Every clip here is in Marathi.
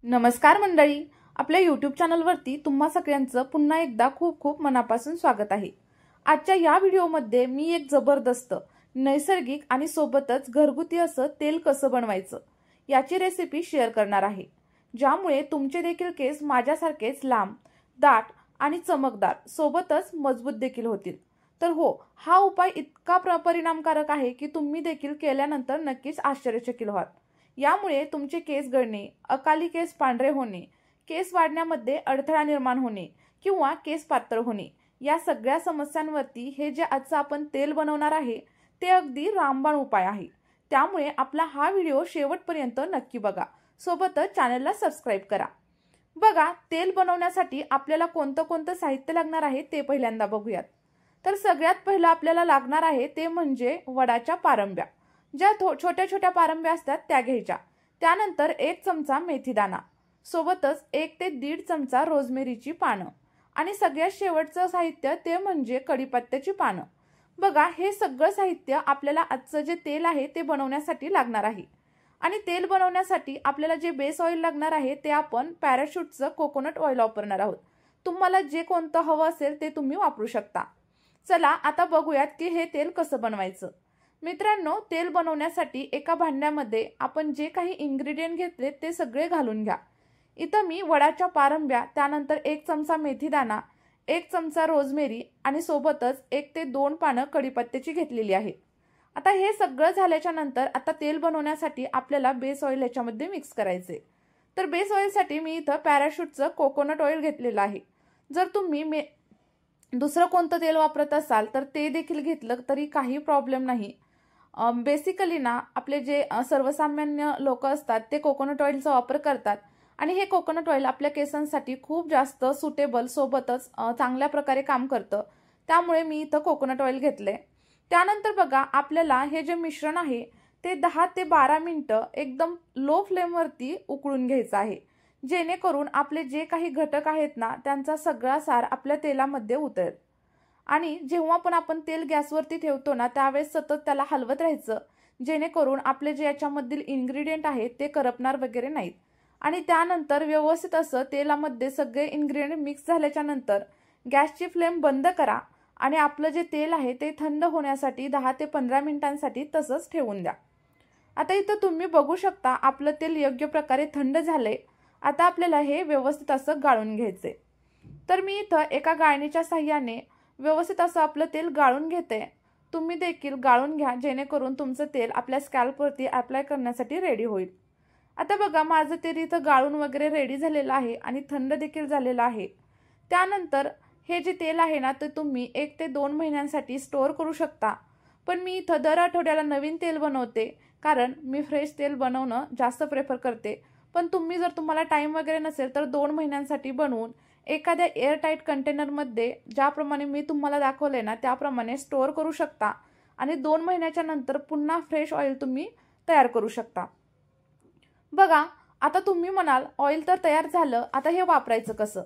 नमस्कार मंडळी, आपल्या यूट्यूब चॅनलवरती तुम्हा सगळ्यांचं पुन्हा एकदा खूप खूप मनापासून स्वागत आहे। आजच्या या व्हिडिओमध्ये मी एक जबरदस्त नैसर्गिक आणि सोबतच घरगुती असं तेल कसं बनवायचं याची रेसिपी शेअर करणार आहे, ज्यामुळे तुमचे देखील केस माझ्यासारखेच लांब, दाट आणि चमकदार सोबतच मजबूत देखील होतील। तर हो, हा उपाय इतका परिणामकारक आहे की तुम्ही देखील केल्यानंतर नक्कीच आश्चर्यचकित व्हाल। यामुळे तुमचे केस गळणे, अकाली केस पांढरे होणे, केस वाढण्यामध्ये अडथळा निर्माण होणे किंवा केस पातळ होणे या सगळ्या समस्यांवरती हे जे आजचं आपण तेल बनवणार आहे ते अगदी रामबाण उपाय आहे। त्यामुळे आपला हा व्हिडिओ शेवटपर्यंत नक्की बघा, सोबतच चॅनलला सबस्क्राइब करा। बघा, तेल बनवण्यासाठी आपल्याला कोणतं साहित्य लागणार आहे ते पहिल्यांदा बघूयात। तर सगळ्यात पहिलं आपल्याला लागणार आहे ते म्हणजे वडाच्या पारंब्या। ज्या छोट्या छोट्या पारंब्या असतात त्या घ्यायच्या। त्यानंतर 1 चमचा मेथीदाणा, सोबतच 1 ते 1.5 चमचा रोजमेरीची पानं आणि सगळ्यात शेवटचं साहित्य ते म्हणजे कढीपत्त्याची पानं। बघा, हे सगळं साहित्य आपल्याला आजचं जे तेल आहे ते बनवण्यासाठी लागणार आहे। आणि तेल बनवण्यासाठी आपल्याला जे बेस ऑइल लागणार आहे ते आपण पॅराशूटचं कोकोनट ऑइल वापरणार आहोत। तुम्हाला जे कोणतं हवं असेल ते तुम्ही वापरू शकता। चला आता बघूयात की हे तेल कसं बनवायचं। मित्रांनो, तेल बनवण्यासाठी एका भांड्यामध्ये आपण जे काही इन्ग्रेडियंट घेतले ते सगळे घालून घ्या। इथं मी वडाच्या पारंब्या, त्यानंतर 1 चमचा मेथीदाणा, 1 चमचा रोजमेरी आणि सोबतच 1 ते 2 पानं कढीपत्त्याची घेतलेली आहे। आता हे सगळं झाल्याच्या नंतर आता तेल बनवण्यासाठी आपल्याला बेस ऑइल याच्यामध्ये मिक्स करायचे। तर बेस ऑइलसाठी मी इथं पॅराशूटचं कोकोनट ऑइल घेतलेलं आहे। जर तुम्ही दुसरं कोणतं तेल वापरत असाल तर ते देखील घेतलं तरी काही प्रॉब्लेम नाही। बेसिकली ना आपले जे सर्वसामान्य लोक असतात ते कोकोनट ऑइलचा वापर करतात आणि हे कोकोनट ऑइल आपल्या केसांसाठी खूप जास्त सुटेबल सोबतच चांगल्या प्रकारे काम करतं। त्यामुळे मी इथं कोकोनट ऑइल घेतले। त्यानंतर बघा, आपल्याला हे जे मिश्रण आहे ते 10 ते 12 मिनिटं एकदम लो फ्लेमवरती उकळून घ्यायचं आहे, जेणेकरून आपले जे काही घटक आहेत ना त्यांचा सगळा सार आपल्या तेलामध्ये उतरेल। आणि जेव्हा पण आपण तेल गॅसवरती ठेवतो ना त्यावेळेस सतत त्याला हलवत राहायचं, जेणेकरून आपले जे याच्यामधील इन्ग्रेडियंट आहेत ते करपणार वगैरे नाहीत। आणि त्यानंतर व्यवस्थित असं तेलामध्ये सगळे इन्ग्रेडियंट मिक्स झाल्याच्या नंतर गॅसची फ्लेम बंद करा आणि आपलं जे तेल आहे ते थंड होण्यासाठी 10 ते 15 मिनिटांसाठी तसंच ठेवून द्या। आता इथं तुम्ही बघू शकता आपलं तेल योग्य प्रकारे थंड झालंय। आता आपल्याला हे व्यवस्थित असं गाळून घ्यायचंय। तर मी इथं एका गाळणीच्या साहाय्याने व्यवस्थित असं आपलं तेल गाळून घेते। तुम्ही देखील गाळून घ्या, जेणेकरून तुमचं तेल आपल्या स्कॅल्पवरती अप्लाय करण्यासाठी रेडी होईल। आता बघा, माझं तेल इथं गाळून वगैरे रेडी झालेलं आहे आणि थंड देखील झालेलं आहे। त्यानंतर हे जे तेल आहे ना ते तुम्ही 1 ते 2 महिन्यांसाठी स्टोअर करू शकता। पण मी इथं दर आठवड्याला नवीन तेल बनवते, कारण मी फ्रेश तेल बनवणं जास्त प्रेफर करते। पण तुम्ही जर तुम्हाला टाइम वगैरे नसेल तर 2 महिन्यांसाठी बनवून एखाद्या एअरटाईट कंटेनरमध्ये ज्याप्रमाणे मी तुम्हाला दाखवले ना त्याप्रमाणे स्टोअर करू शकता आणि 2 महिन्याच्या नंतर पुन्हा फ्रेश ऑइल तुम्ही तयार करू शकता। बघा, आता तुम्ही म्हणाल ऑइल तर तयार झालं, आता हे वापरायचं कसं?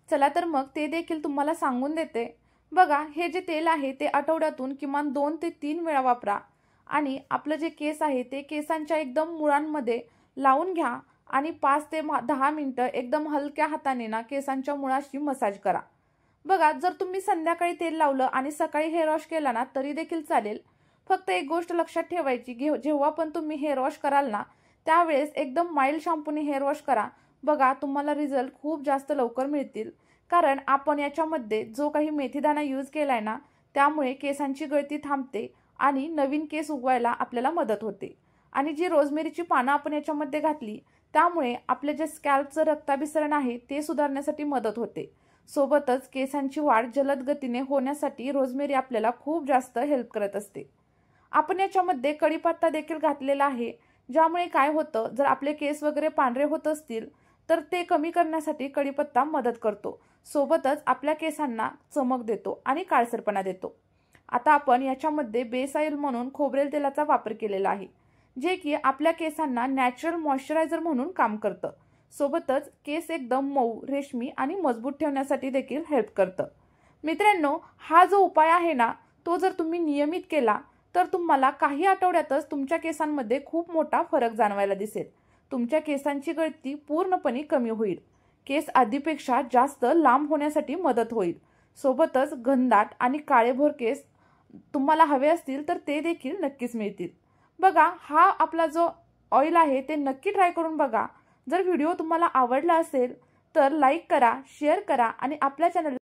चला तर मग ते देखील तुम्हाला सांगून देते। बघा, हे जे तेल आहे ते आठवड्यातून किमान 2 ते 3 वेळा वापरा आणि आपलं जे केस आहे ते केसांच्या एकदम मुळांमध्ये लावून घ्या आणि 5 ते 10 मिनिटं एकदम हलक्या हाताने ना केसांच्या मुळाशी मसाज करा। बघा, जर तुम्ही संध्याकाळी तेल लावलं आणि सकाळी हेअर वॉश केला ना तरी देखील चालेल। फक्त एक गोष्ट लक्षात ठेवायची, जेव्हा पण तुम्ही हेअर वॉश कराल ना त्यावेळेस एकदम माइल्ड शॅम्पूने हेअर वॉश करा। बघा, तुम्हाला रिझल्ट खूप जास्त लवकर मिळतील, कारण आपण याच्यामध्ये जो काही मेथीदाणा यूज केलाय ना त्यामुळे केसांची गळती थांबते आणि नवीन केस उगवायला आपल्याला मदत होते। आणि जी रोजमेरीची पानं आपण याच्यामध्ये घातली त्यामुळे आपले जे स्कॅल्पचं रक्ताभिसरण आहे ते सुधारण्यासाठी मदत होते। सोबतच केसांची वाढ जलद गतीने होण्यासाठी रोजमेरी आपल्याला खूप जास्त हेल्प करत असते। आपण याच्यामध्ये कढीपत्ता देखील घातलेला आहे, ज्यामुळे काय होतं, जर आपले केस वगैरे पांढरे होत असतील तर ते कमी करण्यासाठी कढीपत्ता मदत करतो। सोबतच आपल्या केसांना चमक देतो आणि काळसरपणा देतो। आता आपण याच्यामध्ये बेस ऑइल म्हणून खोबरेल तेलाचा वापर केलेला आहे, जे की आपल्या केसांना नॅचरल मॉइश्चरायझर म्हणून काम करतं। सोबतच केस एकदम मऊ, रेशमी आणि मजबूत ठेवण्यासाठी देखील हेल्प करतं। मित्रांनो, हा जो उपाय आहे ना तो जर तुम्ही नियमित केला तर तुम्हाला काही आठवड्यातच तुमच्या केसांमध्ये खूप मोठा फरक जाणवायला दिसेल। तुमच्या केसांची गळती पूर्णपणे कमी होईल. केस आधीपेक्षा जास्त लांब होण्यासाठी मदत होईल. सोबतच घनदाट आणि काळेभोर केस तुम्हाला हवे असतील तर ते देखील नक्कीच मिळतील. बघा, हा आपला जो ऑइल आहे ते नक्की ट्राय करून बघा. जर व्हिडिओ तुम्हाला आवडला असेल तर लाईक करा, शेअर करा आणि आपल्या चॅनल